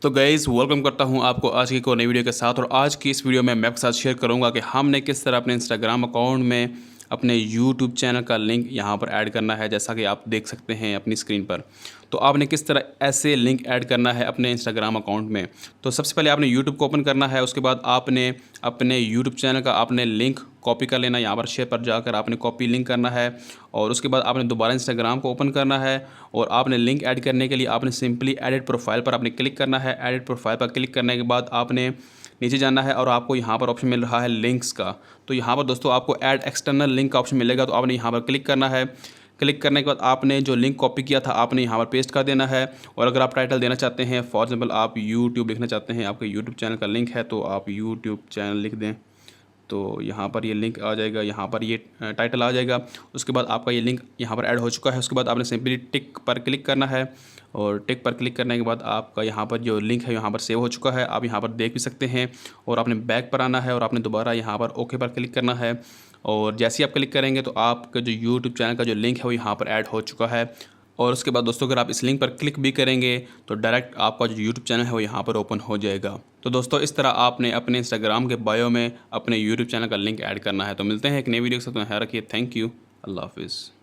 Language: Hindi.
तो गाइज़ वेलकम करता हूं आपको आज की एक और नई वीडियो के साथ। और आज की इस वीडियो में मैं आपके साथ शेयर करूंगा कि हमने किस तरह अपने इंस्टाग्राम अकाउंट में अपने यूट्यूब चैनल का लिंक यहां पर ऐड करना है। जैसा कि आप देख सकते हैं अपनी स्क्रीन पर, तो आपने किस तरह ऐसे लिंक ऐड करना है अपने इंस्टाग्राम अकाउंट में। तो सबसे पहले आपने यूट्यूब को ओपन करना है, उसके बाद आपने अपने यूट्यूब चैनल का आपने लिंक कॉपी कर लेना। यहाँ पर शेयर पर जाकर आपने कॉपी लिंक करना है और उसके बाद आपने दोबारा इंस्टाग्राम को ओपन करना है और आपने लिंक ऐड करने के लिए आपने सिंपली एडिट प्रोफाइल पर आपने क्लिक करना है। एडिट प्रोफाइल पर क्लिक करने के बाद आपने नीचे जाना है और आपको यहाँ पर ऑप्शन मिल रहा है लिंक्स का। तो यहाँ पर दोस्तों आपको ऐड एक्सटर्नल लिंक का ऑप्शन मिलेगा, तो आपने यहाँ पर क्लिक करना है। क्लिक करने के बाद आपने जो लिंक कॉपी किया था आपने यहाँ पर पेस्ट कर देना है। और अगर आप टाइटल देना चाहते हैं, फॉर एग्जाम्पल आप यूट्यूब लिखना चाहते हैं, आपके यूट्यूब चैनल का लिंक है तो आप यूट्यूब चैनल लिख दें। तो यहाँ पर ये लिंक आ जाएगा, यहाँ पर ये टाइटल आ जाएगा। उसके बाद आपका ये लिंक यहाँ पर ऐड हो चुका है। उसके बाद आपने सिंपली टिक पर क्लिक करना है और टिक पर क्लिक करने के बाद आपका यहाँ पर जो लिंक है यहाँ पर सेव हो चुका है, आप यहाँ पर देख भी सकते हैं। और आपने बैक पर आना है और आपने दोबारा यहाँ पर ओके पर क्लिक करना है। और जैसे ही आप क्लिक करेंगे तो आपका जो यूट्यूब चैनल का जो लिंक है वो यहाँ पर ऐड हो चुका है। और उसके बाद दोस्तों अगर आप इस लिंक पर क्लिक भी करेंगे तो डायरेक्ट आपका जो यूट्यूब चैनल है वो यहाँ पर ओपन हो जाएगा। तो दोस्तों इस तरह आपने अपने इंस्टाग्राम के बायो में अपने यूट्यूब चैनल का लिंक ऐड करना है। तो मिलते हैं एक नई वीडियो के साथ, ख्याल रखिए। Thank you. अल्लाह हाफिज़।